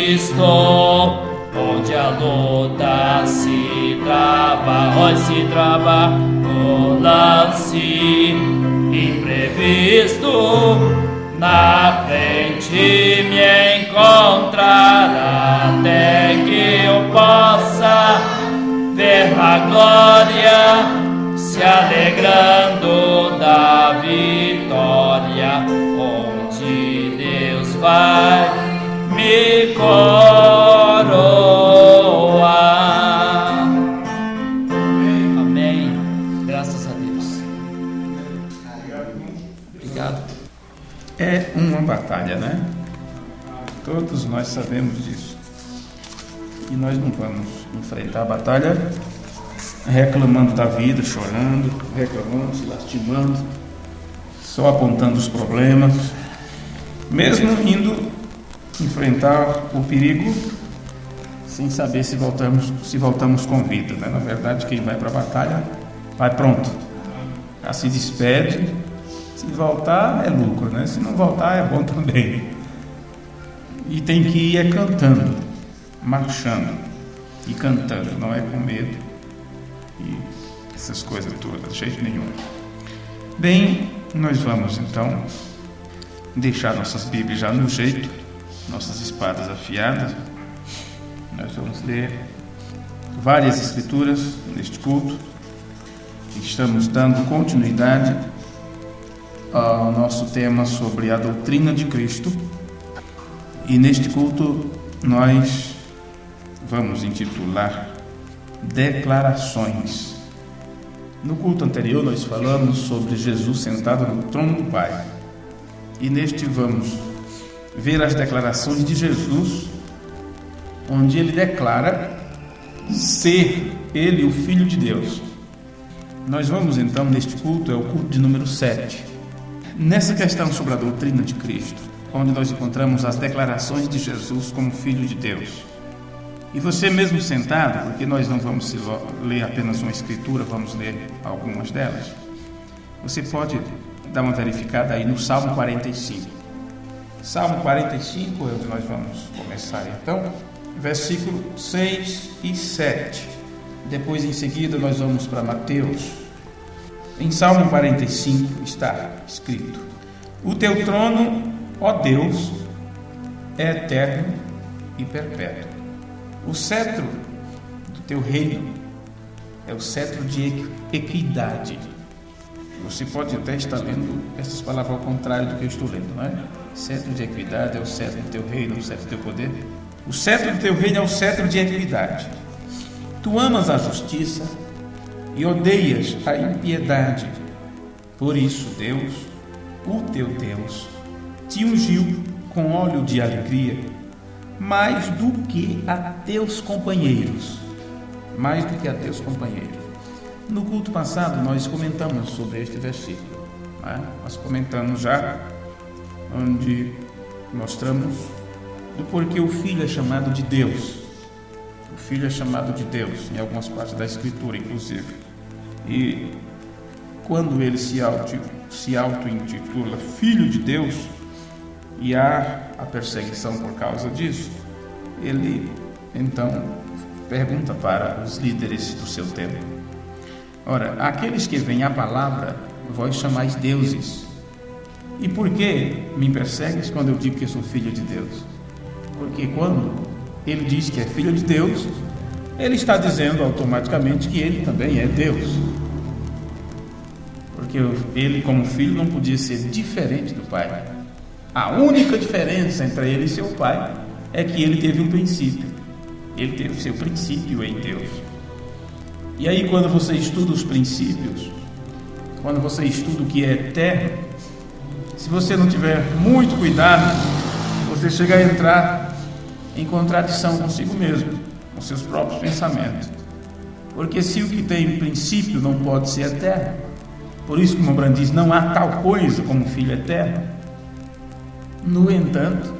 Cristo, onde a luta se trava no lance imprevisto. Na frente me encontrará até que eu possa ver a glória se alegrando da vitória, onde Deus vai me coroar. Amém. Graças a Deus. Obrigado. É uma batalha, né? Todos nós sabemos disso. E nós não vamos enfrentar a batalha reclamando da vida, chorando, reclamando, se lastimando, só apontando os problemas, mesmo indo enfrentar o perigo sem saber se voltamos com vida, né? Na verdade, quem vai para a batalha vai pronto, já se despede. Se voltar é lucro, né? Se não voltar é bom também. E tem que ir cantando, marchando e cantando, não é com medo e essas coisas todas, de jeito nenhum. Bem, nós vamos então deixar nossas Bíblias já no jeito, nossas espadas afiadas. Nós vamos ler várias escrituras neste culto. Estamos dando continuidade ao nosso tema sobre a doutrina de Cristo. E neste culto nós vamos intitular Declarações. No culto anterior nós falamos sobre Jesus sentado no trono do Pai. E neste vamos ver as declarações de Jesus, onde ele declara ser ele o Filho de Deus. Nós vamos então neste culto, é o culto de número 7. Nessa questão sobre a doutrina de Cristo, onde nós encontramos as declarações de Jesus como Filho de Deus. E você mesmo sentado, porque nós não vamos ler apenas uma escritura, vamos ler algumas delas, você pode dar uma verificada aí no Salmo 45. Salmo 45 é onde nós vamos começar então, versículo 6 e 7. Depois em seguida nós vamos para Mateus. Em Salmo 45 está escrito: o teu trono, ó Deus, é eterno e perpétuo. O cetro do teu reino é o cetro de equidade. Você pode até estar lendo essas palavras ao contrário do que eu estou lendo, não é? Cetro de equidade é o cetro do teu reino, o cetro do teu poder. O cetro do teu reino é o cetro de equidade. Tu amas a justiça e odeias a impiedade. Por isso, Deus, o teu Deus, te ungiu com óleo de alegria, mais do que a teus companheiros. Mais do que a teus companheiros. No culto passado, nós comentamos sobre este versículo. Né? Nós comentamos já, onde mostramos do porquê o Filho é chamado de Deus. O Filho é chamado de Deus, em algumas partes da Escritura, inclusive. E quando ele se auto-intitula Filho de Deus, e há a perseguição por causa disso, ele então pergunta para os líderes do seu tempo: ora, aqueles que veem a palavra, vós chamais deuses. E por que me persegues quando eu digo que eu sou filho de Deus? Porque quando ele diz que é filho de Deus, ele está dizendo automaticamente que ele também é Deus. Porque ele, como filho, não podia ser diferente do Pai. A única diferença entre ele e seu Pai é que ele teve um princípio. Ele teve seu princípio em Deus. E aí, quando você estuda os princípios, quando você estuda o que é eterno, se você não tiver muito cuidado, você chega a entrar em contradição consigo mesmo, com seus próprios pensamentos. Porque se o que tem princípio não pode ser eterno, por isso que Montbrand diz, não há tal coisa como filho eterno. No entanto,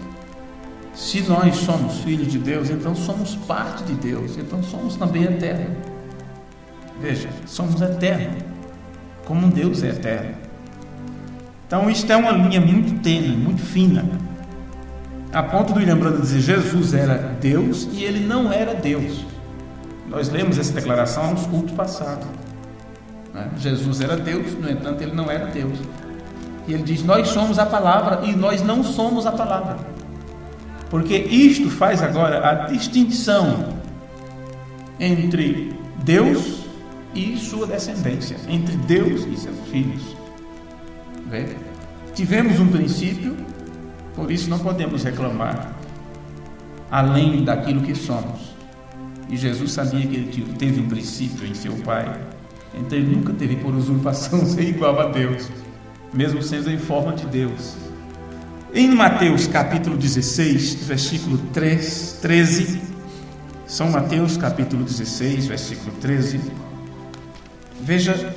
se nós somos filhos de Deus, então somos parte de Deus, então somos também eternos. Veja, somos eternos, como Deus é eterno. Então isto é uma linha muito tênue, muito fina, a ponto do William Branham dizer Jesus era Deus e ele não era Deus. Nós lemos essa declaração nos cultos passados. Jesus era Deus, no entanto ele não era Deus. E ele diz: nós somos a palavra e nós não somos a palavra. Porque isto faz agora a distinção entre Deus e sua descendência, entre Deus e seus filhos. Tivemos um princípio, por isso não podemos reclamar além daquilo que somos. E Jesus sabia que ele teve um princípio em seu Pai, então ele nunca teve por usurpação ser igual a Deus, mesmo sendo em forma de Deus. Em Mateus capítulo 16, versículo 13, São Mateus capítulo 16, versículo 13, veja,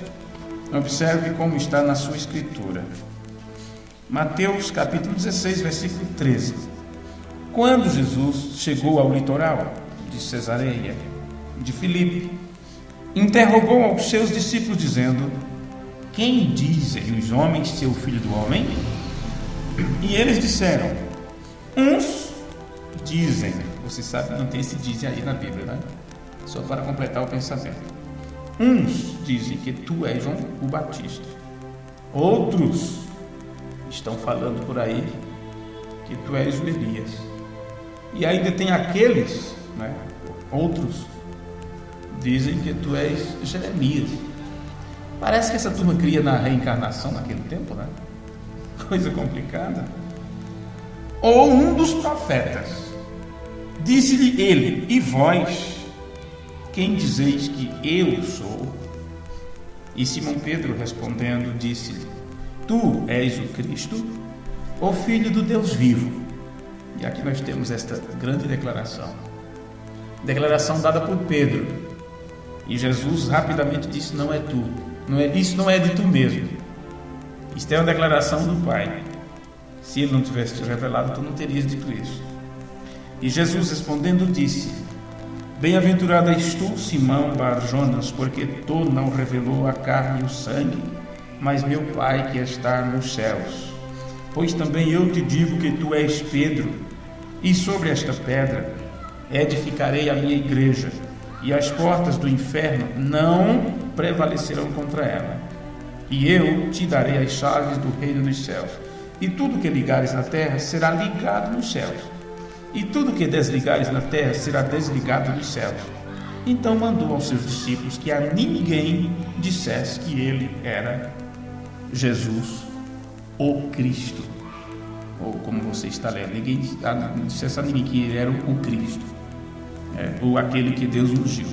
observe como está na sua escritura. Mateus capítulo 16, versículo 13. Quando Jesus chegou ao litoral de Cesareia de Filipe, interrogou aos seus discípulos dizendo: quem dizem os homens ser o Filho do Homem? E eles disseram: uns dizem, você sabe, não tem esse dizem aí na Bíblia, né? Só para completar o pensamento. Uns dizem que tu és João o Batista, outros estão falando por aí que tu és o Elias, e ainda tem aqueles, né? Outros dizem que tu és Jeremias. Parece que essa turma cria na reencarnação naquele tempo, né? Coisa complicada. Ou um dos profetas. Disse-lhe ele: e vós, quem dizeis que eu sou? E Simão Pedro respondendo disse-lhe: tu és o Cristo, o Filho do Deus vivo. E aqui nós temos esta grande declaração dada por Pedro. E Jesus rapidamente disse: não é tu, isso não é de tu mesmo, isto é uma declaração do Pai. Se ele não tivesse te revelado, tu não terias dito isso. E Jesus respondendo disse: bem-aventurado és tu, Simão Bar-Jonas, porque tu não revelou a carne e o sangue, mas meu Pai que está nos céus. Pois também eu te digo que tu és Pedro, e sobre esta pedra edificarei a minha igreja, e as portas do inferno não prevalecerão contra ela. E eu te darei as chaves do reino dos céus. E tudo que ligares na terra será ligado nos céus, e tudo que desligares na terra será desligado nos céus. Então mandou aos seus discípulos que a ninguém dissesse que ele era Jesus, o Cristo. Ou como você está lendo, ninguém dissesse a ninguém que ele era o Cristo, ou aquele que Deus ungiu.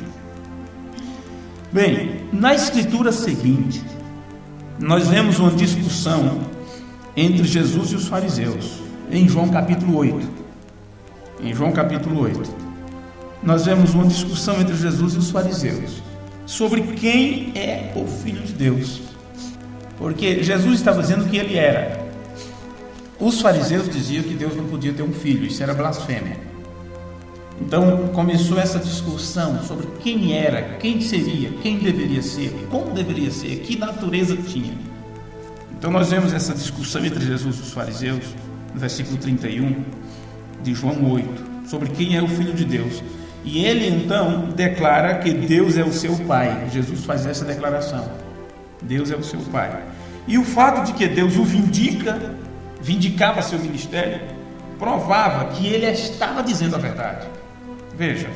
Bem, na escritura seguinte, nós vemos uma discussão entre Jesus e os fariseus, em João capítulo 8. Em João capítulo 8, nós vemos uma discussão entre Jesus e os fariseus sobre quem é o Filho de Deus, porque Jesus estava dizendo que ele era. Os fariseus diziam que Deus não podia ter um filho, isso era blasfêmia. Então começou essa discussão sobre quem era, quem seria, quem deveria ser, como deveria ser, que natureza tinha. Então nós vemos essa discussão entre Jesus e os fariseus, no versículo 31 de João 8, sobre quem é o Filho de Deus. E ele então declara que Deus é o seu Pai. Jesus faz essa declaração: Deus é o seu Pai. E o fato de que Deus o vindicava seu ministério, provava que ele estava dizendo a verdade. Veja,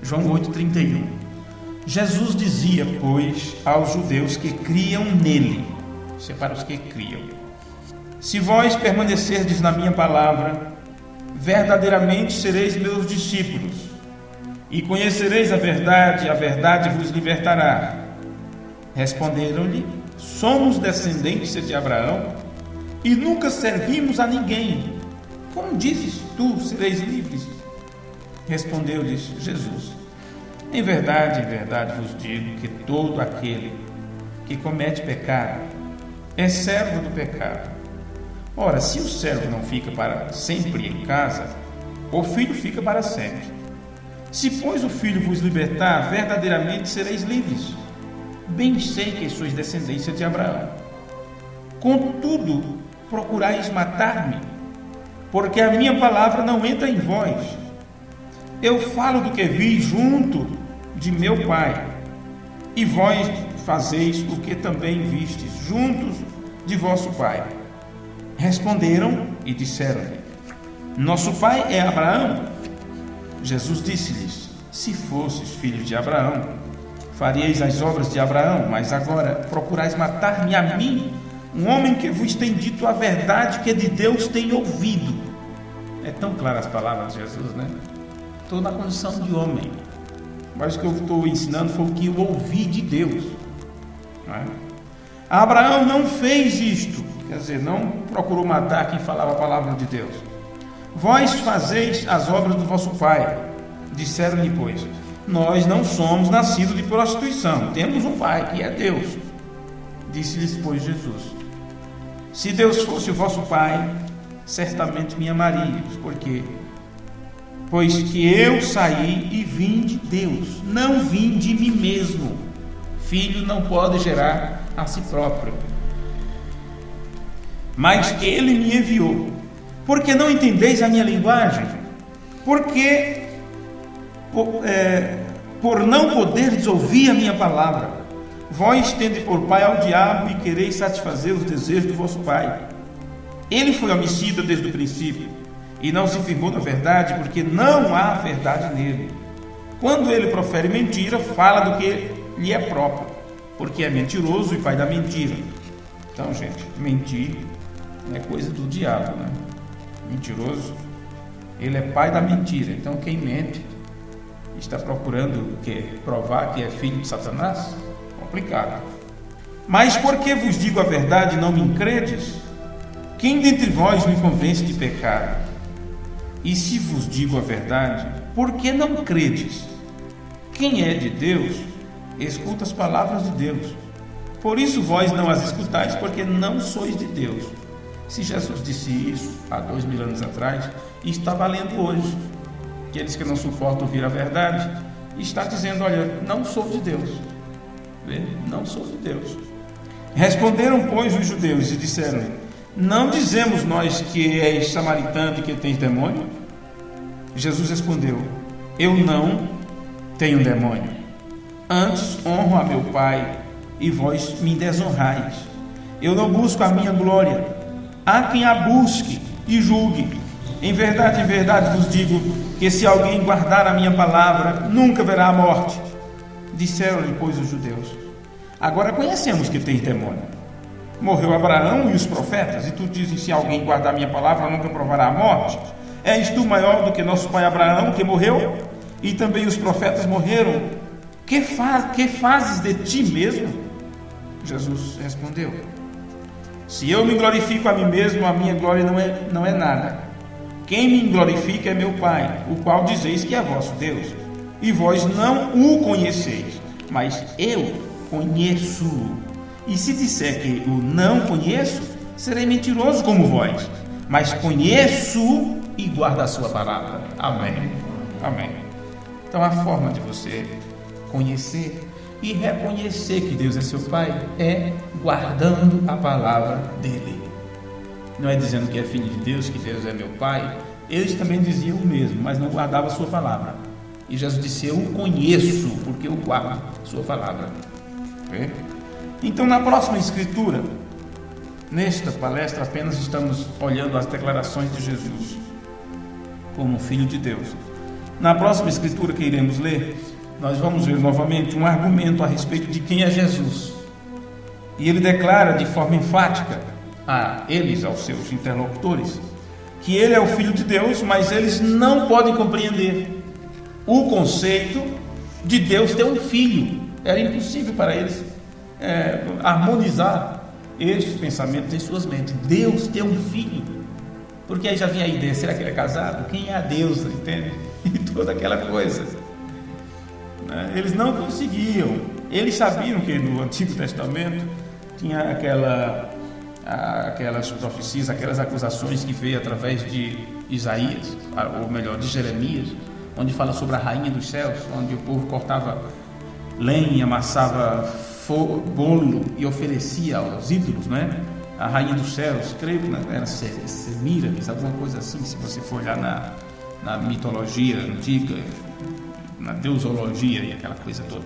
João 8,31. Jesus dizia, pois, aos judeus que criam nele, isso é para os que criam: se vós permanecerdes na minha palavra, verdadeiramente sereis meus discípulos, e conhecereis a verdade vos libertará. Responderam-lhe: somos descendentes de Abraão, e nunca servimos a ninguém. Como dizes tu, sereis livres? Respondeu-lhes Jesus: em verdade vos digo que todo aquele que comete pecado é servo do pecado. Ora, se o servo não fica para sempre em casa, o filho fica para sempre. Se, pois, o filho vos libertar, verdadeiramente sereis livres. Bem sei que sois descendência de Abraão. Contudo, procurais matar-me, porque a minha palavra não entra em vós. Eu falo do que vi junto de meu Pai, e vós fazeis o que também vistes juntos de vosso pai. Responderam e disseram-lhe: nosso pai é Abraão. Jesus disse-lhes: se fosses filhos de Abraão, faríeis as obras de Abraão, mas agora procurais matar-me a mim, um homem que vos tem dito a verdade que de Deus tem ouvido. É tão claras as palavras de Jesus, né? Estou na condição de homem, mas o que eu estou ensinando foi o que eu ouvi de Deus, não é? Abraão não fez isto, quer dizer, não procurou matar quem falava a palavra de Deus. Vós fazeis as obras do vosso pai. Disseram-lhe, pois: nós não somos nascidos de prostituição, temos um pai que é Deus. Disse-lhes, pois, Jesus: se Deus fosse o vosso pai, certamente me amaríeis, pois que eu saí e vim de Deus, não vim de mim mesmo. Filho não pode gerar a si próprio, mas que ele me enviou. Porque não entendeis a minha linguagem? Porque por não poderdes ouvir a minha palavra, vós tende por pai ao diabo e quereis satisfazer os desejos do vosso pai. Ele foi homicida desde o princípio e não se firmou na verdade, porque não há verdade nele. Quando ele profere mentira, fala do que lhe é próprio, porque é mentiroso e pai da mentira. Então, gente, mentir é coisa do diabo, né? Mentiroso, ele é pai da mentira. Então, quem mente está procurando o quê? Provar que é filho de Satanás? Complicado. Mas porque vos digo a verdade, não me credes? Quem dentre vós me convence de pecado? E se vos digo a verdade, por que não credes? Quem é de Deus, escuta as palavras de Deus. Por isso vós não as escutais, porque não sois de Deus. Se Jesus disse isso há 2000 anos atrás, e está valendo hoje. Aqueles que não suportam ouvir a verdade, está dizendo: olha, não sou de Deus. Não sou de Deus. Responderam, pois, os judeus e disseram: não dizemos nós que és samaritano e que tens demônio? Jesus respondeu: eu não tenho demônio. Antes honro a meu Pai, e vós me desonrais. Eu não busco a minha glória. Há quem a busque e julgue. Em verdade vos digo que se alguém guardar a minha palavra, nunca verá a morte. Disseram-lhe, pois, os judeus: agora conhecemos que tens demônio. Morreu Abraão e os profetas, e tu dizes: se alguém guardar a minha palavra, nunca provará a morte. És tu maior do que nosso pai Abraão, que morreu? E também os profetas morreram. Que fazes de ti mesmo? Jesus respondeu: se eu me glorifico a mim mesmo, a minha glória não é nada. Quem me glorifica é meu Pai, o qual dizeis que é vosso Deus. E vós não o conheceis, mas eu conheço-o. E se disser que o não conheço, serei mentiroso como vós. Mas conheço e guardo a sua palavra. Amém. Amém. Então a forma de você conhecer e reconhecer que Deus é seu Pai é guardando a palavra dele. Não é dizendo que é filho de Deus, que Deus é meu Pai. Eles também diziam o mesmo, mas não guardavam a sua palavra. E Jesus disse: eu o conheço, porque eu guardo a sua palavra. Então, na próxima escritura, nesta palestra, apenas estamos olhando as declarações de Jesus como filho de Deus. Na próxima escritura que iremos ler, nós vamos ver novamente um argumento a respeito de quem é Jesus. E ele declara de forma enfática a eles, aos seus interlocutores, que ele é o Filho de Deus, mas eles não podem compreender o conceito de Deus ter um filho. Era impossível para eles harmonizar estes pensamentos em suas mentes. Deus ter um filho, porque aí já vinha a ideia: será que ele é casado? Quem é a deusa? Entende? E toda aquela coisa. Eles não conseguiam. Eles sabiam que no Antigo Testamento tinha aquelas profecias, aquelas acusações que veio através de Isaías, ou melhor, de Jeremias, onde fala sobre a rainha dos céus, onde o povo cortava lenha, amassava bolo e oferecia aos ídolos, não é? a rainha dos céus, creio que era Semíramis, alguma coisa assim, se você for olhar na mitologia antiga, na deusologia e aquela coisa toda.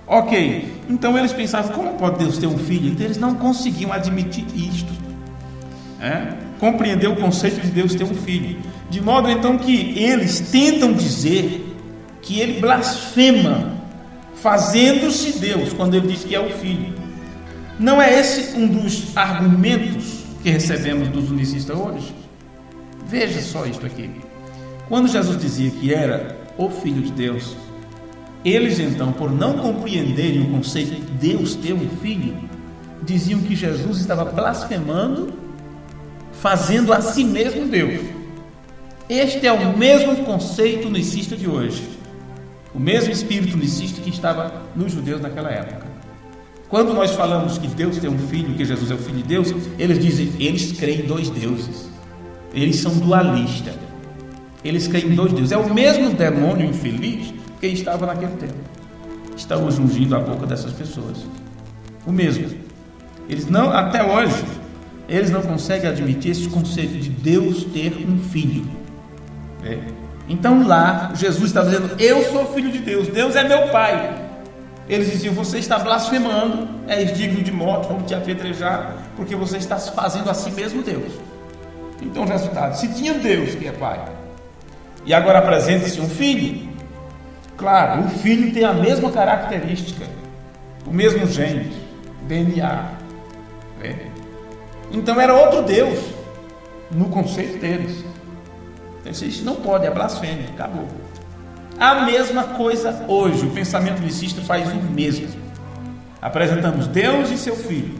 Ok, então eles pensavam, como pode Deus ter um filho? Então eles não conseguiam admitir isto, compreender o conceito de Deus ter um filho, de modo então que eles tentam dizer que ele blasfema, fazendo-se Deus, quando ele diz que é o filho. Não é esse um dos argumentos que recebemos dos unicistas hoje? Veja só isto aqui. Quando Jesus dizia que era o Filho de Deus, eles então, por não compreenderem o conceito de Deus ter um filho, diziam que Jesus estava blasfemando, fazendo a si mesmo Deus. Este é o mesmo conceito unicista de hoje, o mesmo espírito unicista que estava nos judeus naquela época. Quando nós falamos que Deus tem um filho, que Jesus é o Filho de Deus, eles dizem, eles creem em dois deuses, eles são dualistas, eles creem em dois deuses. É o mesmo demônio infeliz que estava naquele tempo, está hoje ungindo a boca dessas pessoas, o mesmo. Eles não, até hoje, eles não conseguem admitir esse conceito de Deus ter um filho. Então lá, Jesus está dizendo, eu sou filho de Deus, Deus é meu pai. Eles diziam, você está blasfemando, és digno de morte, vamos te apedrejar, porque você está fazendo a si mesmo Deus. Então, resultado, se tinha Deus que é pai, e agora apresenta-se um filho, claro, o filho tem a mesma característica, o mesmo gene, DNA. Então era outro Deus, no conceito deles. Então, isso não pode, é blasfêmia, acabou. A mesma coisa hoje, o pensamento unicista faz o mesmo. Apresentamos Deus e seu Filho,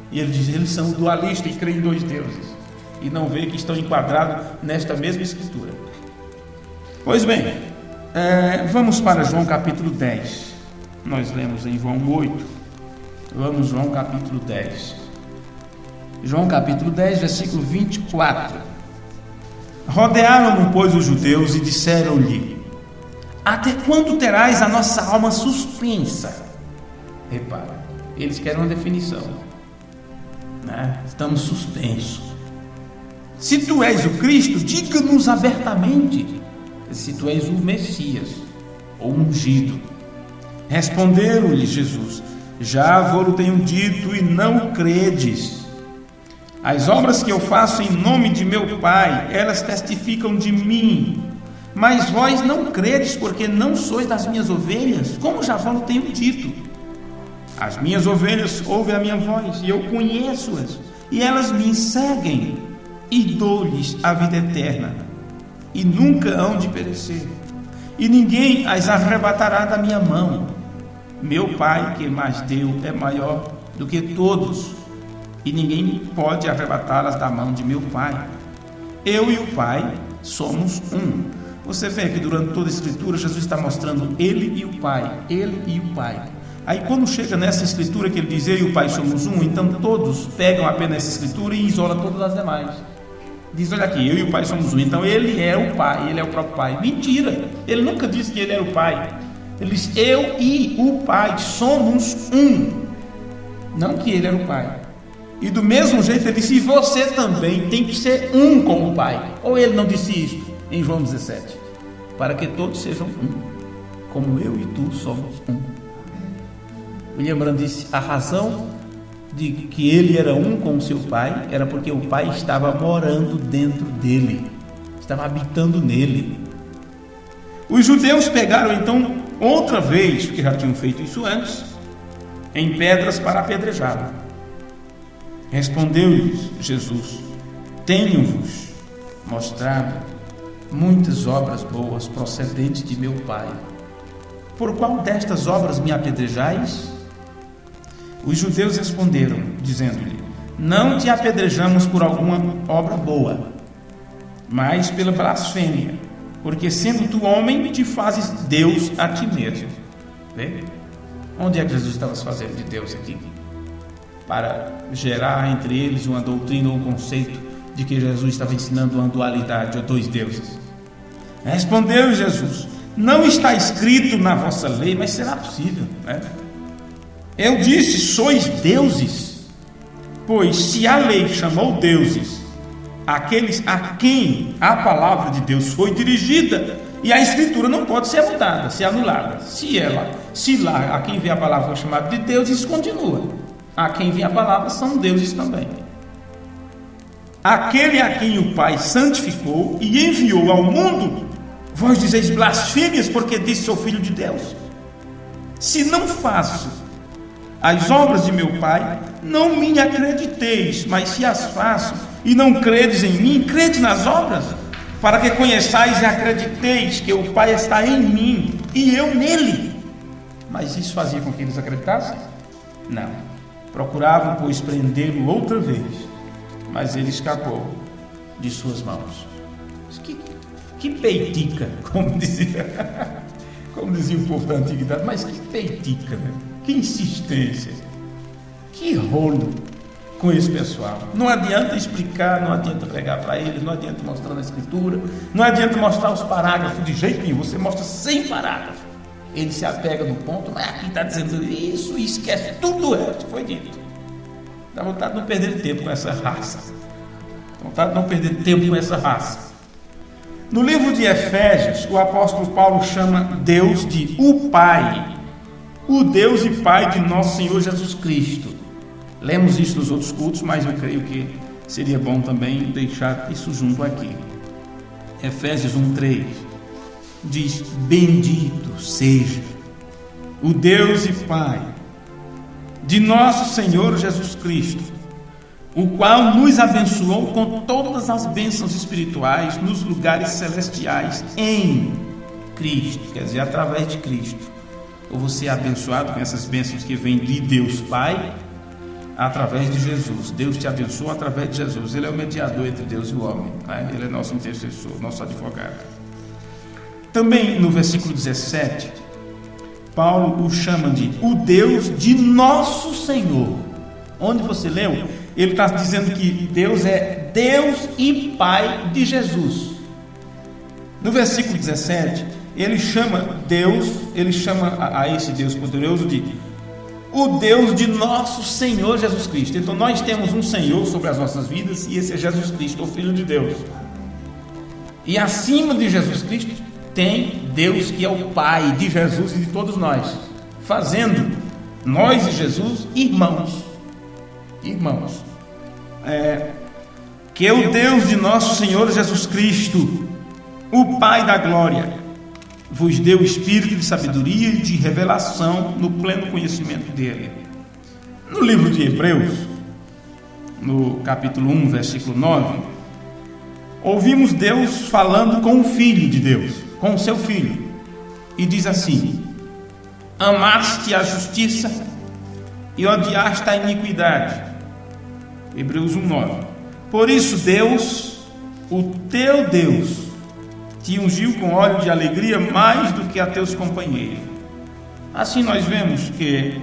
e ele diz, eles são dualistas e creem em dois deuses, e não vê que estão enquadrados nesta mesma escritura. Pois bem, vamos para João capítulo 10. Nós lemos em João 8. Vamos João capítulo 10. João capítulo 10, versículo 24. Rodearam-no, pois, os judeus e disseram-lhe, até quando terás a nossa alma suspensa? Repara, eles querem uma definição, Estamos suspensos. Se tu és o Cristo, diga-nos abertamente se tu és o Messias, ou ungido. Responderam-lhe Jesus, já vou-lo tenho dito e não credes. As obras que eu faço em nome de meu Pai, elas testificam de mim. Mas vós não credes, porque não sois das minhas ovelhas, como já vos tenho dito. As minhas ovelhas ouvem a minha voz, e eu conheço-as, e elas me seguem, e dou-lhes a vida eterna, e nunca hão de perecer, e ninguém as arrebatará da minha mão. Meu Pai, que mais deu, é maior do que todos, e ninguém pode arrebatá-las da mão de meu Pai. Eu e o Pai somos um. Você vê que durante toda a Escritura, Jesus está mostrando Ele e o Pai, Ele e o Pai. Aí quando chega nessa Escritura que Ele diz, eu e o Pai somos um, então todos pegam apenas essa Escritura e isolam todas as demais. Diz, olha aqui, eu e o Pai somos um, então Ele é o Pai, Ele é o próprio Pai. Mentira, Ele nunca disse que Ele era o Pai. Ele disse, eu e o Pai somos um, não que Ele era o Pai. E do mesmo jeito Ele disse, e você também tem que ser um com o Pai. Ou Ele não disse isso em João 17? Para que todos sejam um, como eu e tu somos um. William Branham disse, a razão de que ele era um com o seu Pai era porque o Pai estava morando dentro dele, estava habitando nele. Os judeus pegaram então outra vez, porque já tinham feito isso antes, em pedras para apedrejá-lo. Respondeu-lhes Jesus, tenho-vos mostrado muitas obras boas procedentes de meu Pai. Por qual destas obras me apedrejais? Os judeus responderam, dizendo-lhe, não te apedrejamos por alguma obra boa, mas pela blasfêmia, porque sendo tu homem, te fazes Deus a ti mesmo. Vê? Onde é que Jesus estava se fazendo de Deus aqui? Para gerar entre eles uma doutrina ou um conceito de que Jesus estava ensinando uma dualidade ou dois deuses. Respondeu Jesus, não está escrito na vossa lei, mas será possível, Eu disse, sois deuses. Pois se a lei chamou deuses aqueles a quem a palavra de Deus foi dirigida, e a Escritura não pode ser mudada, ser anulada. Se lá a quem vê a palavra foi chamado de Deus, isso continua. A quem vê a palavra são deuses também. Aquele a quem o Pai santificou e enviou ao mundo, vós dizeis blasfêmias, porque disse sou filho de Deus. Se não faço as obras de meu Pai, não me acrediteis, mas se as faço e não credes em mim, crede nas obras, para que conheçais e acrediteis que o Pai está em mim e eu nele. Mas isso fazia com que eles acreditassem? Não. Procuravam, pois, prendê-lo outra vez, mas ele escapou de suas mãos. Que peitica, como dizia o povo da antiguidade, mas que peitica, né? Que insistência, que rolo com esse pessoal. Não adianta explicar, não adianta pregar para eles, não adianta mostrar na Escritura, não adianta mostrar os parágrafos de jeito nenhum. Você mostra 100 parágrafos, ele se apega no ponto, mas aqui está dizendo isso e esquece tudo o resto que foi dito. Dá vontade de não perder tempo com essa raça. Dá vontade de não perder tempo com essa raça. No livro de Efésios, o apóstolo Paulo chama Deus de o Pai, o Deus e Pai de nosso Senhor Jesus Cristo. Lemos isso nos outros cultos, mas eu creio que seria bom também deixar isso junto aqui. Efésios 1:3 diz: bendito seja o Deus e Pai de nosso Senhor Jesus Cristo, o qual nos abençoou com todas as bênçãos espirituais nos lugares celestiais em Cristo, quer dizer, através de Cristo. Ou você é abençoado com essas bênçãos que vêm de Deus Pai, através de Jesus. Deus te abençoa através de Jesus. Ele é o mediador entre Deus e o homem, né? Ele é nosso intercessor, nosso advogado. Também no versículo 17, Paulo o chama de o Deus de nosso Senhor. Onde você leu, ele está dizendo que Deus é Deus e Pai de Jesus. No versículo 17, ele chama a esse Deus poderoso de o Deus de nosso Senhor Jesus Cristo. Então nós temos um Senhor sobre as nossas vidas, e esse é Jesus Cristo, o Filho de Deus. E acima de Jesus Cristo tem Deus, que é o Pai de Jesus e de todos nós, fazendo nós e Jesus irmãos. Que é o Deus de nosso Senhor Jesus Cristo, o Pai da glória, vos deu o espírito de sabedoria e de revelação no pleno conhecimento dele. No livro de Hebreus, no capítulo 1, versículo 9, ouvimos Deus falando com o Filho de Deus, com o seu Filho, e diz assim: amaste a justiça e odiaste a iniquidade. Hebreus 1:9. Por isso Deus, o teu Deus, te ungiu com óleo de alegria mais do que a teus companheiros. Assim nós vemos que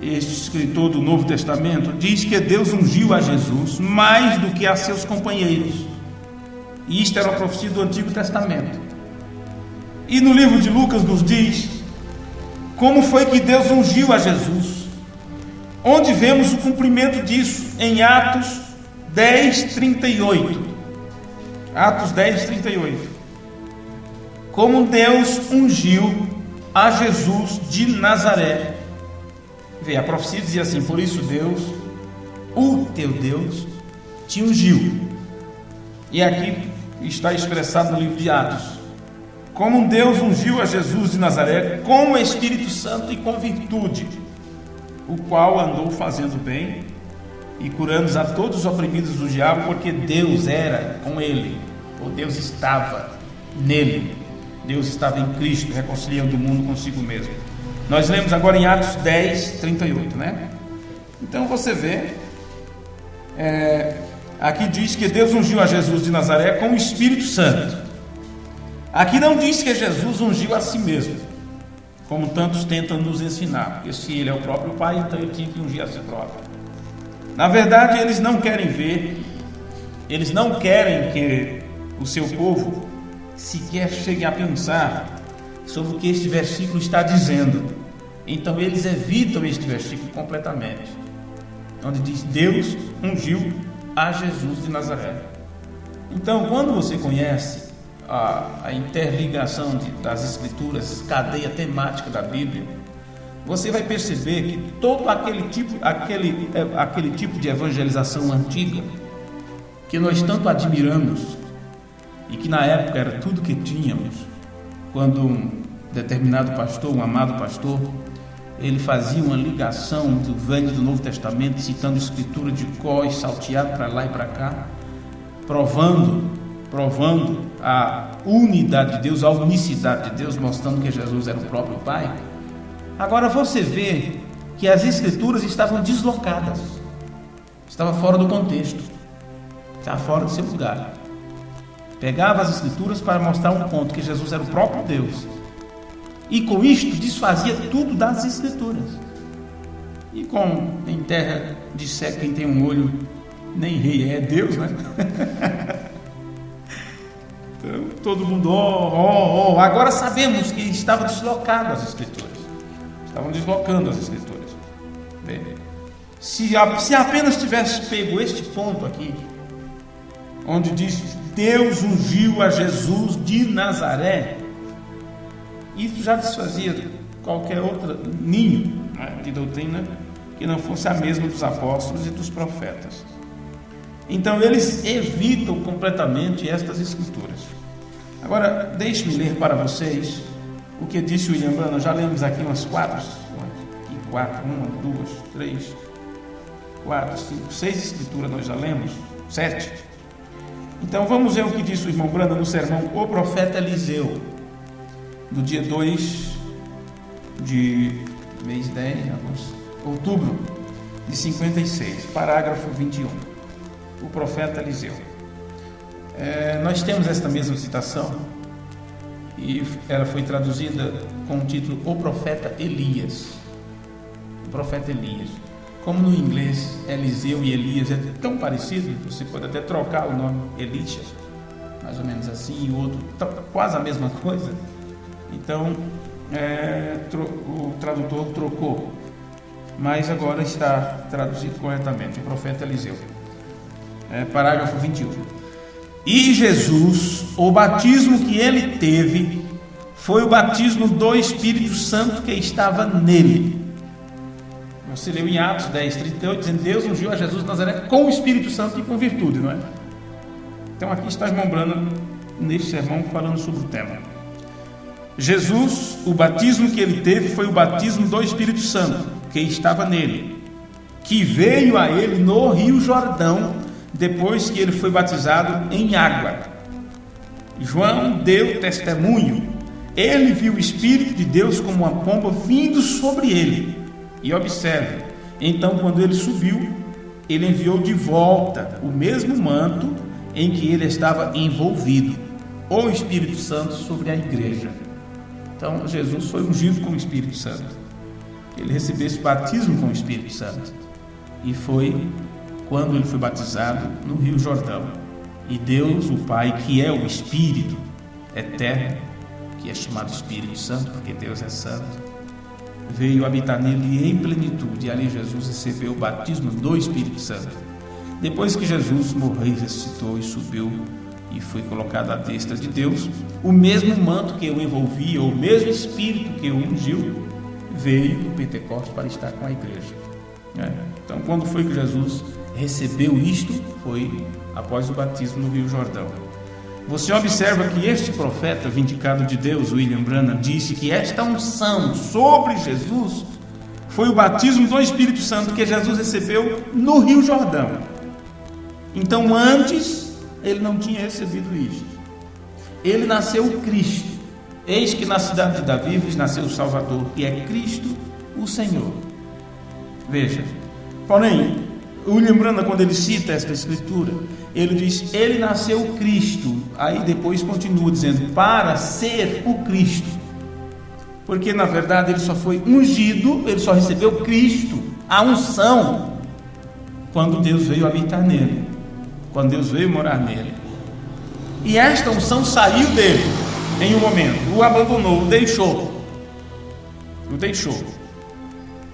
este escritor do Novo Testamento diz que Deus ungiu a Jesus mais do que a seus companheiros. E isto era uma profecia do Antigo Testamento. E no livro de Lucas nos diz como foi que Deus ungiu a Jesus, onde vemos o cumprimento disso em Atos 10:38. Atos 10:38. Como Deus ungiu a Jesus de Nazaré. Vê, a profecia dizia assim: por isso Deus, o teu Deus, te ungiu. E aqui está expressado no livro de Atos: como Deus ungiu a Jesus de Nazaré com o Espírito Santo e com virtude, o qual andou fazendo bem e curando a todos os oprimidos do diabo, porque Deus era com ele, ou Deus estava nele. Deus estava em Cristo, reconciliando o mundo consigo mesmo. Nós lemos agora em Atos 10:38, né? Então você vê, aqui diz que Deus ungiu a Jesus de Nazaré com o Espírito Santo. Aqui não diz que Jesus ungiu a si mesmo, como tantos tentam nos ensinar, porque se ele é o próprio Pai, então ele tinha que ungir a si próprio. Na verdade, eles não querem que o seu povo sequer cheguem a pensar sobre o que este versículo está dizendo. Então eles evitam este versículo completamente. onde diz: Deus ungiu a Jesus de Nazaré. Então, quando você conhece a interligação das Escrituras, cadeia temática da Bíblia, você vai perceber que todo aquele tipo de evangelização antiga, que nós tanto admiramos, e que na época era tudo que tínhamos, quando um determinado pastor, um amado pastor, ele fazia uma ligação do Velho e do Novo Testamento, citando Escritura de cor, salteado para lá e para cá, provando a unidade de Deus, a unicidade de Deus, mostrando que Jesus era o próprio Pai. Agora você vê que as Escrituras estavam deslocadas, estava fora do contexto, estava fora do seu lugar. Pegava as Escrituras para mostrar um ponto, que Jesus era o próprio Deus, e com isto desfazia tudo das Escrituras. E com em terra de cego quem tem um olho, nem rei é Deus, né? Então todo mundo, agora sabemos que estava deslocado as Escrituras. Estavam deslocando as Escrituras. Bem, se apenas tivesse pego este ponto aqui, onde diz Deus ungiu a Jesus de Nazaré, isso já desfazia qualquer outra ninho, né, de doutrina que não fosse a mesma dos apóstolos e dos profetas. Então eles evitam completamente estas Escrituras. Agora deixe-me ler para vocês o que disse o William Branham. Já lemos aqui umas 6 Escrituras nós já lemos, 7. Então vamos ver o que disse o irmão Branham no sermão O Profeta Eliseu, do dia 2 de mês 10, outubro de 56, parágrafo 21. O profeta Eliseu. Nós temos esta mesma citação e ela foi traduzida com o título O Profeta Elias. O Profeta Elias. Como no inglês Eliseu e Elias é tão parecido, você pode até trocar o nome Elisha, mais ou menos assim, e o outro quase a mesma coisa. Então o tradutor trocou, mas agora está traduzido corretamente. O profeta Eliseu. Parágrafo 21. E Jesus, o batismo que ele teve foi o batismo do Espírito Santo que estava nele. Você leu em Atos 10, 38, dizendo: Deus ungiu a Jesus de Nazaré com o Espírito Santo e com virtude, não é? Então aqui está irmão Branham neste sermão falando sobre o tema. Jesus, o batismo que ele teve foi o batismo do Espírito Santo que estava nele, que veio a ele no Rio Jordão, depois que ele foi batizado em água. João deu testemunho. Ele viu o Espírito de Deus como uma pomba vindo sobre ele. E observe, então quando ele subiu, ele enviou de volta o mesmo manto em que ele estava envolvido, o Espírito Santo sobre a igreja. Então Jesus foi ungido com o Espírito Santo. Ele recebeu esse batismo com o Espírito Santo. E foi quando ele foi batizado no Rio Jordão. E Deus, o Pai, que é o Espírito eterno, que é chamado Espírito Santo, porque Deus é santo, veio habitar nele em plenitude. E ali Jesus recebeu o batismo do Espírito Santo. Depois que Jesus morreu, ressuscitou e subiu e foi colocado à destra de Deus, o mesmo manto que o envolvia, o mesmo Espírito que o ungiu, veio do Pentecostes para estar com a igreja. Então, quando foi que Jesus recebeu isto? Foi após o batismo no Rio Jordão. Você observa que este profeta vindicado de Deus, William Branham, disse que esta unção sobre Jesus foi o batismo do Espírito Santo que Jesus recebeu no Rio Jordão. Então antes ele não tinha recebido isto. Ele nasceu Cristo. Eis que na cidade de Davi nasceu o Salvador, que é Cristo o Senhor. Veja, porém, William Branham, quando ele cita esta escritura, ele diz: ele nasceu Cristo. Aí depois continua dizendo: para ser o Cristo. Porque na verdade ele só foi ungido, ele só recebeu Cristo, a unção, quando Deus veio habitar nele, quando Deus veio morar nele. E esta unção saiu dele em um momento, o abandonou, o deixou.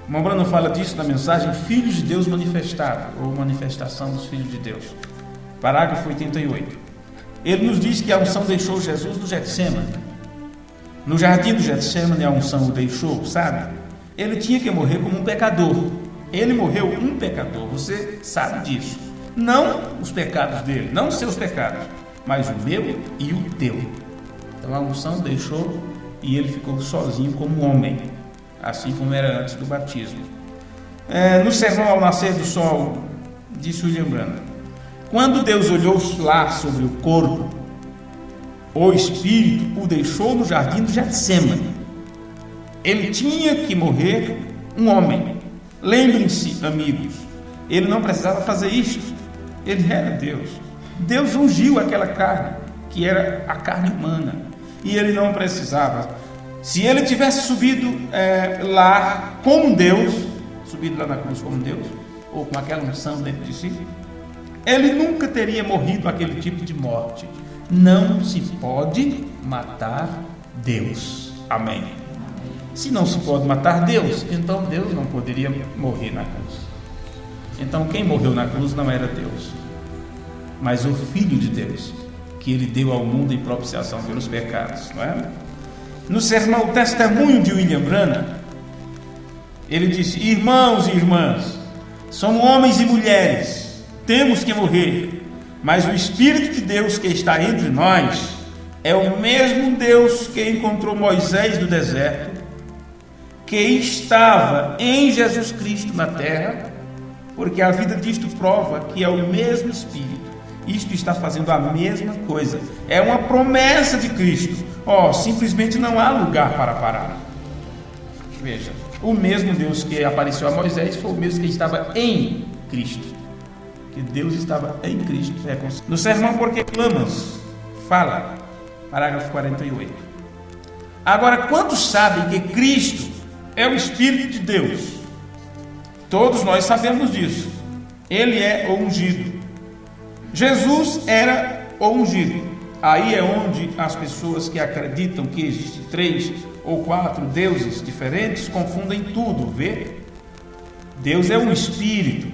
O irmão Brano fala disso na mensagem Filhos de Deus Manifestado, ou Manifestação dos Filhos de Deus, parágrafo 88. Ele nos diz que a unção deixou Jesus no Getsemane. No jardim do Getsemane a unção o deixou, sabe? Ele tinha que morrer como um pecador. Ele morreu um pecador, você sabe disso. Não os pecados dele, não os seus pecados, mas o meu e o teu. Então a unção deixou e ele ficou sozinho como homem, assim como era antes do batismo. No sermão ao nascer do sol, disse William Branham, quando Deus olhou lá sobre o corpo, o Espírito o deixou no jardim do Getsemane. Ele tinha que morrer um homem. Lembrem-se, amigos, ele não precisava fazer isso. Ele era Deus. Deus ungiu aquela carne, que era a carne humana, e ele não precisava. Se ele tivesse subido lá como Deus, subido lá na cruz como Deus, ou com aquela unção dentro de si, ele nunca teria morrido aquele tipo de morte. Não se pode matar Deus. Amém. Se não se pode matar Deus, então Deus não poderia morrer na cruz. Então quem morreu na cruz não era Deus, mas o Filho de Deus, que ele deu ao mundo em propiciação pelos pecados, não é? No sermão O Testemunho de William Branham, ele disse, irmãos e irmãs, somos homens e mulheres, temos que morrer, mas o Espírito de Deus que está entre nós é o mesmo Deus que encontrou Moisés no deserto, que estava em Jesus Cristo na terra, porque a vida disto prova que é o mesmo Espírito. Isto está fazendo a mesma coisa. É uma promessa de Cristo. Simplesmente não há lugar para parar. Veja, o mesmo Deus que apareceu a Moisés foi o mesmo que estava em Cristo. Que Deus estava em Cristo. No sermão Porque Clamas, fala, parágrafo 48. Agora, quantos sabem que Cristo é o Espírito de Deus? Todos nós sabemos disso. Ele é o ungido. Jesus era o ungido. Aí é onde as pessoas que acreditam que existem 3 ou 4 deuses diferentes confundem tudo, vê? Deus é um Espírito.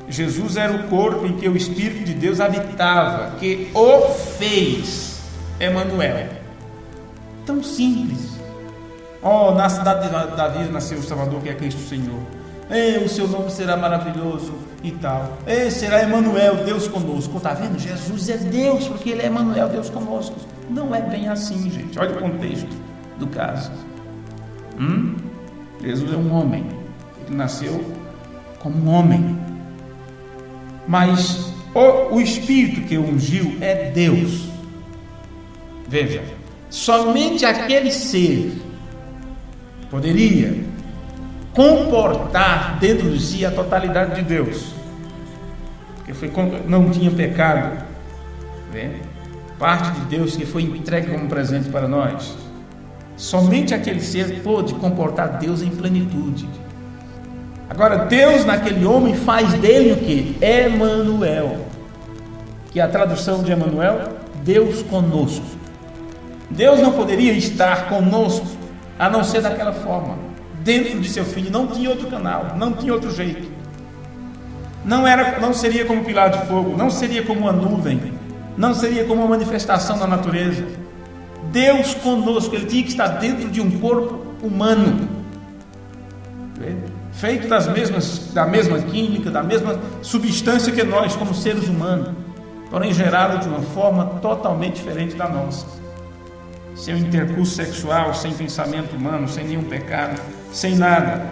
Jesus era o corpo em que o Espírito de Deus habitava, que o fez Emanuel. Tão simples. Na cidade de Davi nasceu o Salvador, que é Cristo Senhor. O seu nome será maravilhoso e tal. Será Emanuel, Deus conosco. Está vendo? Jesus é Deus, porque ele é Emanuel, Deus conosco. Não é bem assim, gente. Olha o contexto do caso. Jesus é um homem. Ele nasceu como um homem. Mas o Espírito que o ungiu é Deus. Veja, somente aquele ser poderia comportar dentro de si a totalidade de Deus, porque não tinha pecado, parte de Deus que foi entregue como presente para nós. Somente aquele ser pôde comportar Deus em plenitude. Agora Deus naquele homem faz dele o que? Emanuel, que é a tradução de Emanuel, Deus conosco. Deus não poderia estar conosco a não ser daquela forma, dentro de seu filho. Não tinha outro canal, não tinha outro jeito. Não seria como pilar de fogo, não seria como uma nuvem, não seria como uma manifestação da natureza. Deus conosco, ele tinha que estar dentro de um corpo humano, feito da mesma química, da mesma substância que nós, como seres humanos, porém gerado de uma forma totalmente diferente da nossa. Sem intercurso sexual, sem pensamento humano, sem nenhum pecado, sem nada.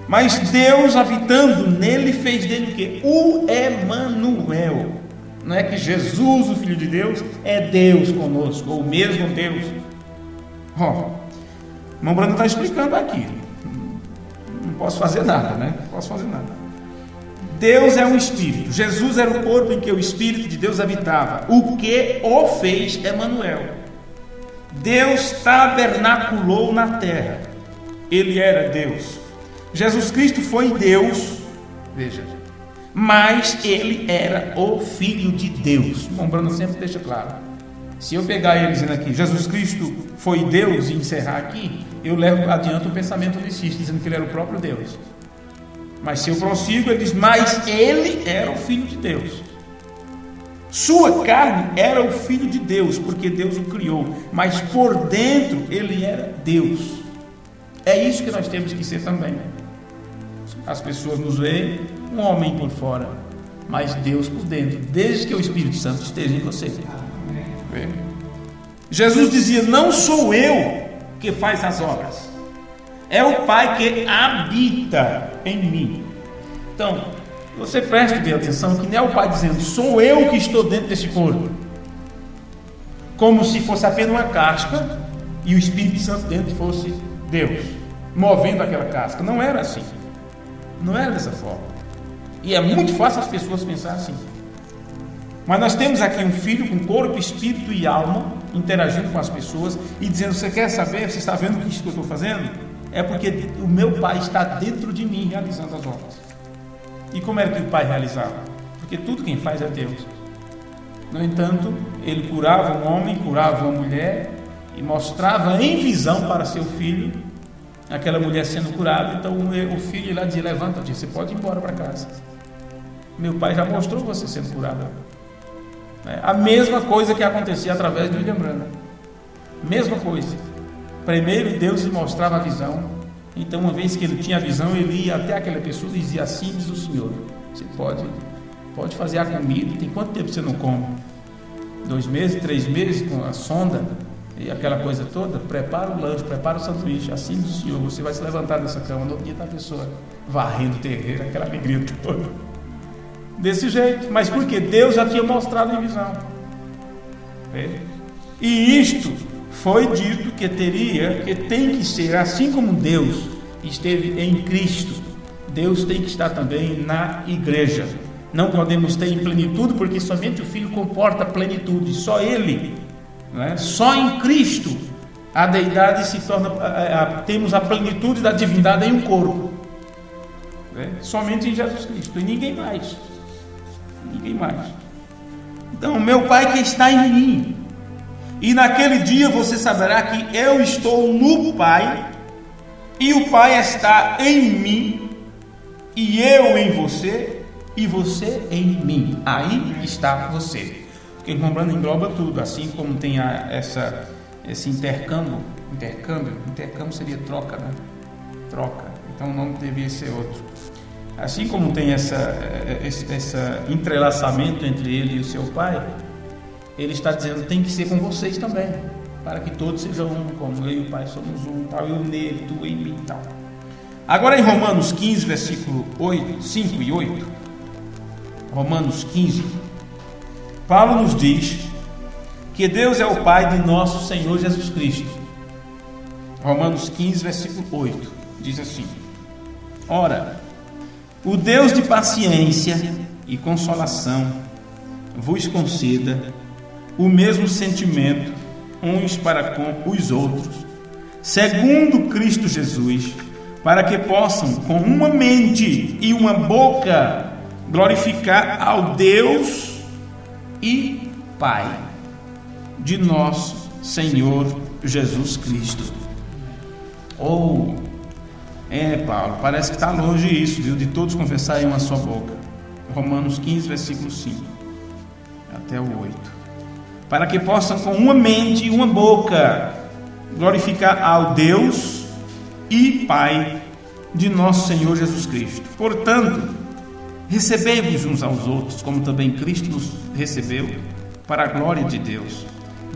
Mas Deus, habitando nele, fez dele o quê? O Emanuel. Não é que Jesus, o Filho de Deus, é Deus conosco, ou o mesmo Deus. Irmão Brando está explicando aqui. Não posso fazer nada, né? Não posso fazer nada. Deus é um Espírito. Jesus era o corpo em que o Espírito de Deus habitava. O que o fez Emanuel. Deus tabernaculou na terra. Ele era Deus. Jesus Cristo foi Deus, veja, mas ele era o Filho de Deus. O Brando sempre deixa claro. Se eu pegar ele dizendo aqui, Jesus Cristo foi Deus, e encerrar aqui, eu levo adiante o pensamento de Cristo, dizendo que ele era o próprio Deus. Mas se eu prossigo, ele diz, mas ele era o Filho de Deus. Sua carne era o Filho de Deus, porque Deus o criou, mas por dentro ele era Deus. É isso que nós temos que ser também. As pessoas nos veem um homem por fora, mas Deus por dentro, desde que o Espírito Santo esteja em você. Jesus dizia, não sou eu que faz as obras, é o Pai que habita em mim. Então, você preste bem atenção que não é o Pai dizendo, sou eu que estou dentro desse corpo, como se fosse apenas uma casca e o Espírito Santo dentro fosse Deus, movendo aquela casca. Não era assim, não era dessa forma. E é muito fácil as pessoas pensarem assim. Mas nós temos aqui um Filho com corpo, espírito e alma, interagindo com as pessoas e dizendo, você quer saber, você está vendo isso que eu estou fazendo? É porque o meu Pai está dentro de mim realizando as obras. E como era que o Pai realizava? Porque tudo quem faz é Deus. No entanto, ele curava um homem, curava uma mulher e mostrava em visão para seu filho aquela mulher sendo curada. Então o filho lá dizia, levanta-te, você pode ir embora para casa. Meu Pai já mostrou você sendo curado. A mesma coisa que acontecia através de William Branham. Mesma coisa. Primeiro Deus lhe mostrava a visão. Então, uma vez que ele tinha a visão, ele ia até aquela pessoa e dizia, assim diz o Senhor, você pode fazer a comida. Tem quanto tempo você não come? 2 meses, 3 meses com a sonda e aquela coisa toda? Prepara o lanche, prepara o sanduíche, assim diz o Senhor, você vai se levantar dessa cama. No outro dia está a pessoa varrendo o terreiro, aquela alegria toda. Desse jeito. Mas por quê? Deus já tinha mostrado em visão. E isto foi dito que tem que ser, assim como Deus esteve em Cristo, Deus tem que estar também na igreja. Não podemos ter em plenitude, porque somente o Filho comporta plenitude, só Ele, não é? Só em Cristo a deidade se torna, temos a plenitude da divindade em um corpo, somente em Jesus Cristo, e ninguém mais. Então, meu Pai que está em mim, e naquele dia você saberá que eu estou no Pai, e o Pai está em mim, e eu em você, e você em mim. Aí está você. Porque o irmão Branham engloba tudo, assim como tem esse intercâmbio seria troca, né? Troca. Então o nome devia ser outro. Assim como tem esse entrelaçamento entre ele e o seu Pai, ele está dizendo, tem que ser com vocês também, para que todos sejam um, como eu e o Pai somos um, tal, eu nele, tu em mim, tal. Agora em Romanos 15, versículo 5 e 8, Romanos 15, Paulo nos diz que Deus é o Pai de nosso Senhor Jesus Cristo. Romanos 15, versículo 8, diz assim, ora, o Deus de paciência e consolação vos conceda o mesmo sentimento uns para com os outros, segundo Cristo Jesus, para que possam com uma mente e uma boca glorificar ao Deus e Pai de nosso Senhor Jesus Cristo. Paulo, parece que está longe isso, viu? De todos confessarem uma só boca. Romanos 15, versículo 5 até o 8. Para que possam com uma mente e uma boca glorificar ao Deus e Pai de nosso Senhor Jesus Cristo. Portanto, recebei-vos uns aos outros, como também Cristo nos recebeu, para a glória de Deus.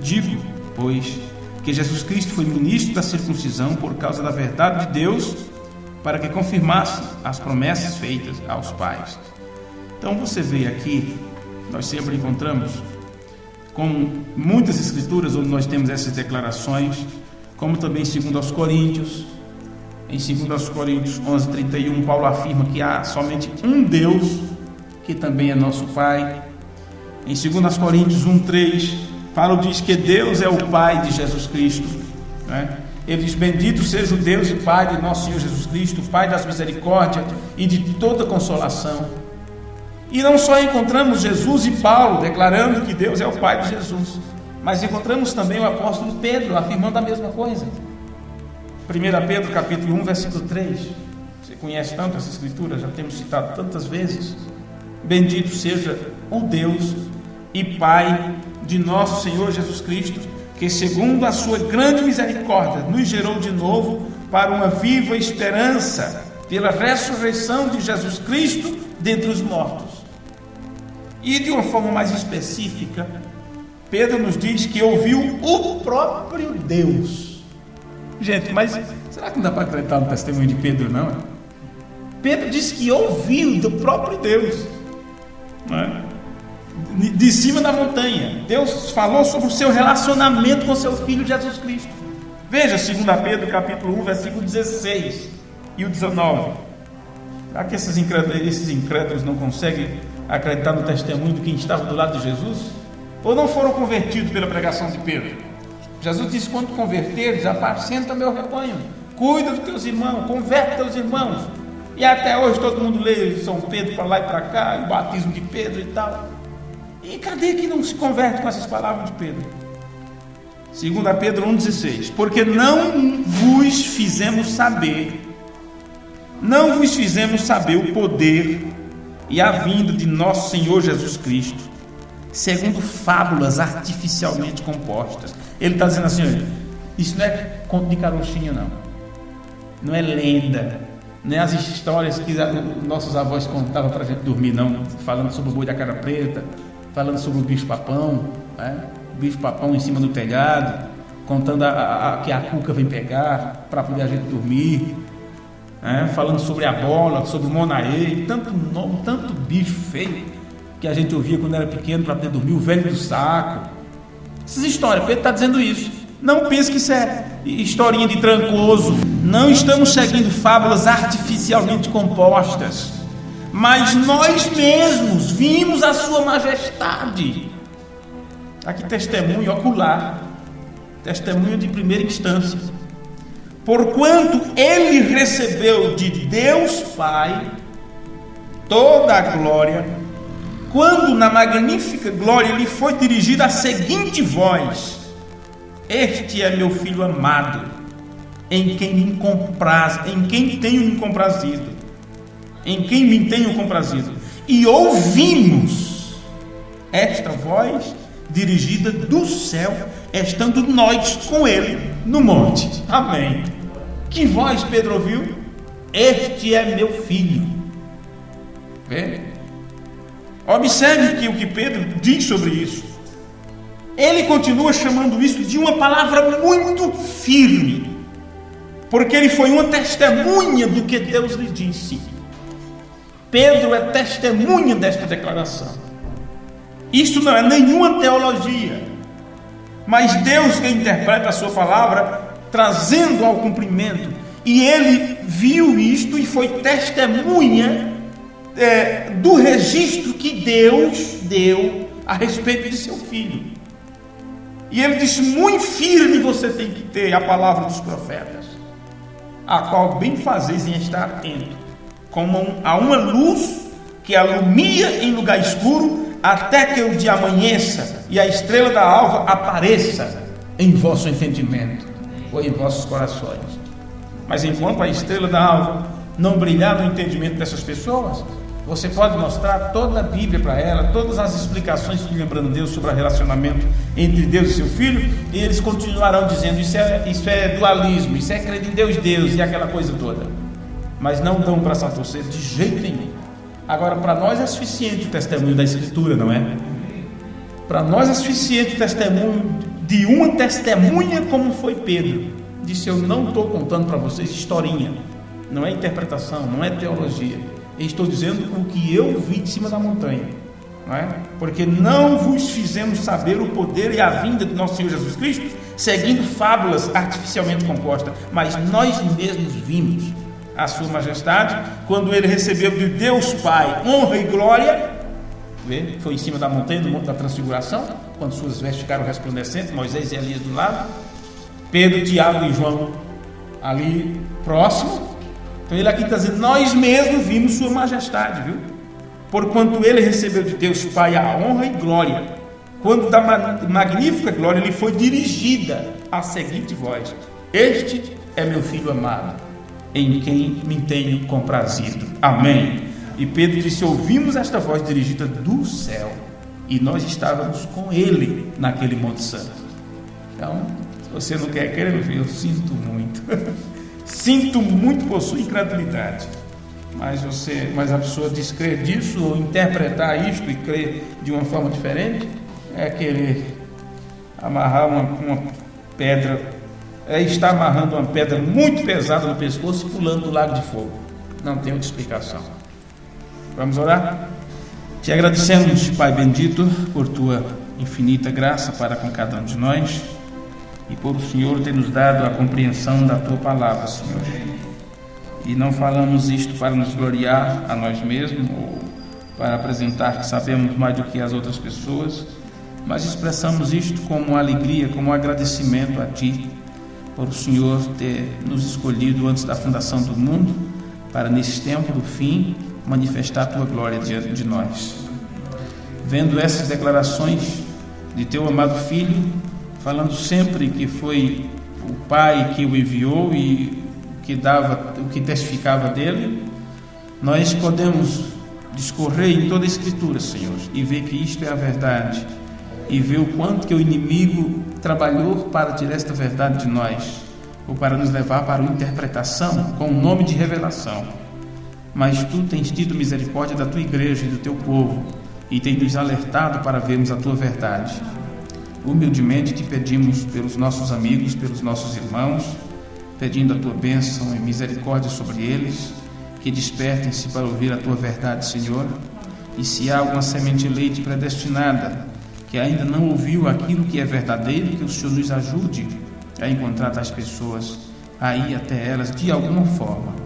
Digo, pois, que Jesus Cristo foi ministro da circuncisão por causa da verdade de Deus, para que confirmasse as promessas feitas aos pais. Então você vê aqui, nós sempre encontramos com muitas escrituras onde nós temos essas declarações, como também em 2 Coríntios. Em 2 Coríntios 11:31, Paulo afirma que há somente um Deus, que também é nosso Pai. Em 2 Coríntios 1:3, Paulo diz que Deus é o Pai de Jesus Cristo, né? Ele diz, bendito seja o Deus e Pai de nosso Senhor Jesus Cristo, Pai das misericórdias e de toda consolação. E não só encontramos Jesus e Paulo declarando que Deus é o Pai de Jesus, mas encontramos também o apóstolo Pedro afirmando a mesma coisa. 1 Pedro capítulo 1, versículo 3. Você conhece tanto essa escritura, já temos citado tantas vezes. Bendito seja o Deus e Pai de nosso Senhor Jesus Cristo, que segundo a sua grande misericórdia nos gerou de novo para uma viva esperança pela ressurreição de Jesus Cristo dentre os mortos. E de uma forma mais específica, Pedro nos diz que ouviu o próprio Deus. Gente, mas será que não dá para acreditar no testemunho de Pedro, não? Pedro disse que ouviu do próprio Deus, não é? De cima da montanha. Deus falou sobre o seu relacionamento com seu Filho Jesus Cristo. Veja 2 Pedro capítulo 1, versículo 16 e o 19. Será que esses incrédulos não conseguem acreditar no testemunho de quem estava do lado de Jesus? Ou não foram convertidos pela pregação de Pedro? Jesus disse: quando converteres, apacenta meu rebanho, cuida dos teus irmãos, converte teus irmãos. E até hoje todo mundo lê São Pedro para lá e para cá, o batismo de Pedro e tal. E cadê que não se converte com essas palavras de Pedro? 2 Pedro 1,16. Porque não vos fizemos saber o poder e a vinda de nosso Senhor Jesus Cristo, segundo fábulas artificialmente compostas. Ele está dizendo assim: olha, isso não é conto de carochinha, não é lenda, não é as histórias que nossos avós contavam para a gente dormir, não, falando sobre o boi da cara preta, falando sobre o bicho-papão, né? O bicho-papão em cima do telhado, contando que a cuca vem pegar para poder a gente dormir, né? Falando sobre a bola, sobre o monaê, tanto nome, tanto bicho feio que a gente ouvia quando era pequeno para poder dormir, o velho do saco. Essas histórias, Pedro está dizendo isso. Não pense que isso é historinha de trancoso. Não estamos seguindo fábulas artificialmente compostas, mas nós mesmos vimos a sua majestade. Aqui testemunho ocular, testemunho de primeira instância. Porquanto ele recebeu de Deus Pai toda a glória, quando na magnífica glória lhe foi dirigida a seguinte voz: este é meu filho amado, em quem me tenho me comprazido. Em quem me tenho comprazido. E ouvimos esta voz dirigida do céu, estando nós com ele no monte. Amém. Que voz Pedro ouviu? Este é meu filho. Vê? Observe que o que Pedro diz sobre isso. Ele continua chamando isso de uma palavra muito firme, porque ele foi uma testemunha do que Deus lhe disse. Pedro é testemunha desta declaração. Isso não é nenhuma teologia, mas Deus que interpreta a sua palavra, trazendo ao cumprimento. E ele viu isto e foi testemunha do registro que Deus deu a respeito de seu filho. E ele disse: muito firme você tem que ter a palavra dos profetas, a qual bem fazeis em estar atento, como a uma luz que alumia em lugar escuro, até que o dia amanheça e a estrela da alva apareça em vosso entendimento ou em vossos corações. Mas enquanto a estrela da alva não brilhar no entendimento dessas pessoas, você pode mostrar toda a Bíblia para ela, todas as explicações que lembrando Deus sobre o relacionamento entre Deus e seu Filho, e eles continuarão dizendo: isso é dualismo, isso é crer em Deus e aquela coisa toda. Mas não dão para São José de jeito nenhum. Agora, para nós é suficiente o testemunho da Escritura, não é? Para nós é suficiente o testemunho de uma testemunha como foi Pedro. Disse: eu não estou contando para vocês historinha, não é interpretação, não é teologia. Eu estou dizendo o que eu vi de cima da montanha, não é? Porque não vos fizemos saber o poder e a vinda de nosso Senhor Jesus Cristo, seguindo fábulas artificialmente compostas, mas nós mesmos vimos a sua majestade, quando ele recebeu de Deus Pai honra e glória. Vê? Foi em cima da montanha, do monte da transfiguração, quando suas vestes ficaram resplandecentes, Moisés e Elias do lado, Pedro, Tiago e João ali próximo. Então ele aqui está dizendo: nós mesmos vimos sua majestade, viu? Porquanto ele recebeu de Deus Pai a honra e glória, quando da magnífica glória lhe foi dirigida a seguinte voz: este é meu filho amado, em quem me tenho comprazido. Amém. E Pedro disse: ouvimos esta voz dirigida do céu, e nós estávamos com ele naquele Monte Santo. Então, se você não quer crer, eu sinto muito. Sinto muito por sua incredulidade. Mas a pessoa descrer disso, ou interpretar isto e crer de uma forma diferente, é querer amarrar uma pedra, está amarrando uma pedra muito pesada no pescoço e pulando do lago de fogo. Não tem outra explicação. Vamos orar? Te agradecemos, Pai bendito, por tua infinita graça para com cada um de nós e por o Senhor ter nos dado a compreensão da tua palavra, Senhor. E não falamos isto para nos gloriar a nós mesmos ou para apresentar que sabemos mais do que as outras pessoas, mas expressamos isto como alegria, como agradecimento a Ti, por o Senhor ter nos escolhido antes da fundação do mundo, para nesse tempo do fim manifestar a Tua glória diante de nós. Vendo essas declarações de Teu amado Filho, falando sempre que foi o Pai que o enviou e o que testificava dele, nós podemos discorrer em toda a Escritura, Senhor, e ver que isto é a verdade, e ver o quanto que o inimigo trabalhou para tirar esta verdade de nós, ou para nos levar para uma interpretação com o nome de revelação. Mas Tu tens tido misericórdia da Tua igreja e do Teu povo, e tens nos alertado para vermos a Tua verdade. Humildemente Te pedimos pelos nossos amigos, pelos nossos irmãos, pedindo a Tua bênção e misericórdia sobre eles, que despertem-se para ouvir a Tua verdade, Senhor. E se há alguma semente de leite predestinada, que ainda não ouviu aquilo que é verdadeiro, que o Senhor nos ajude a encontrar tais pessoas, a ir até elas de alguma forma.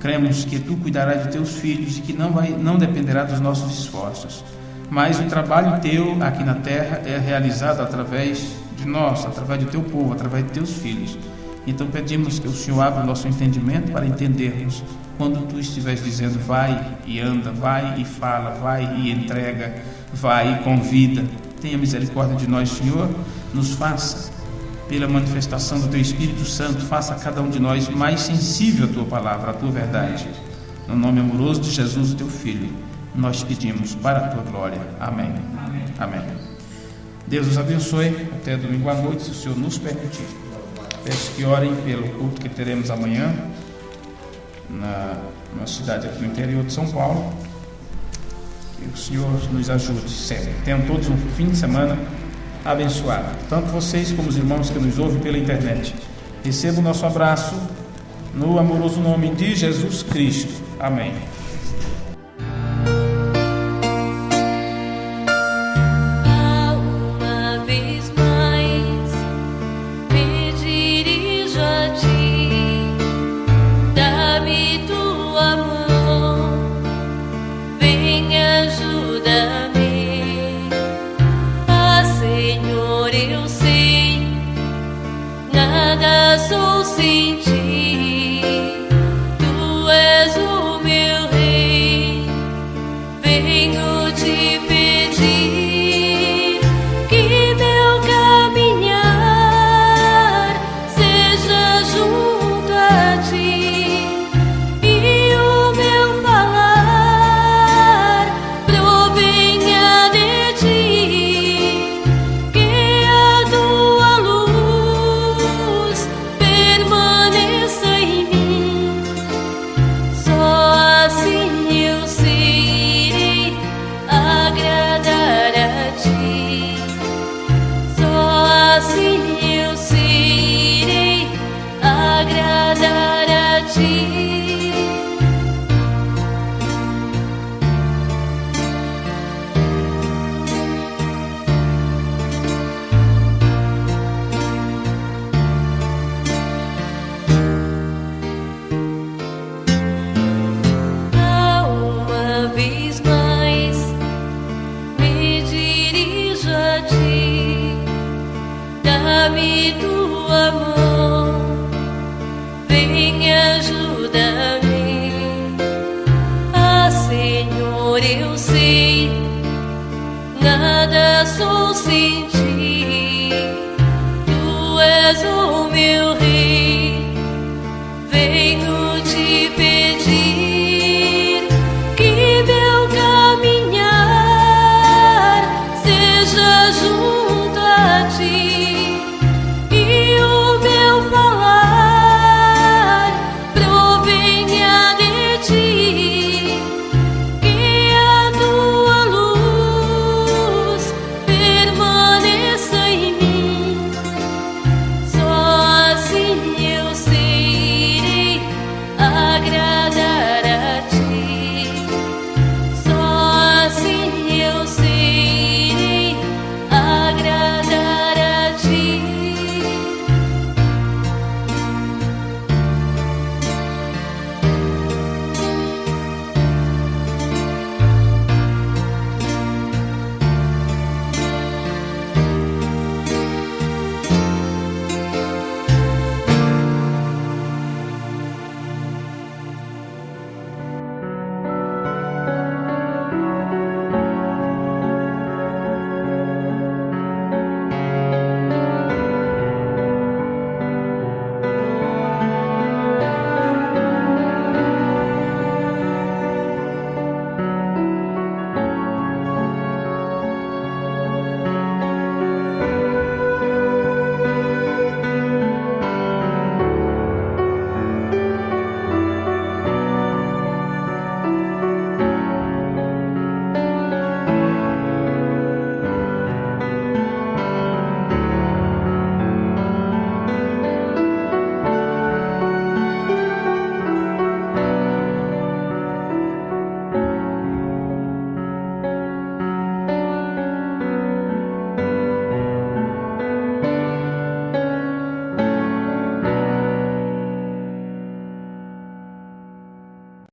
Cremos que Tu cuidarás de Teus filhos e que não dependerá dos nossos esforços, mas o trabalho Teu aqui na terra é realizado através de nós, através do Teu povo, através de Teus filhos. Então pedimos que o Senhor abra o nosso entendimento para entendermos quando Tu estiveres dizendo: vai e anda, vai e fala, vai e entrega, vai e convida. Tenha misericórdia de nós, Senhor. Nos faça, pela manifestação do Teu Espírito Santo, faça a cada um de nós mais sensível à Tua palavra, à Tua verdade. No nome amoroso de Jesus, Teu Filho, nós pedimos para a Tua glória. Amém. Amém. Deus os abençoe. Até domingo à noite, se o Senhor nos permitir. Peço que orem pelo culto que teremos amanhã na cidade aqui no interior de São Paulo. Que o Senhor nos ajude sempre. Tenham todos um fim de semana abençoado. Tanto vocês como os irmãos que nos ouvem pela internet. Recebam o nosso abraço no amoroso nome de Jesus Cristo. Amém. Sou sem Ti, Tu és o meu Rei. Venho te pedir que meu caminhar seja junto a Ti e o meu falar provenha de Ti, que a Tua luz permaneça em mim. Só assim eu sei agradar a Ti. Só assim eu sei agradar a Ti. Uma vez mais me dirijo a Ti, dá-me Tua mão, vem ajuda-me. Ah, Senhor, eu sei, nada sou sem Ti, Tu és o meu Rei. Venho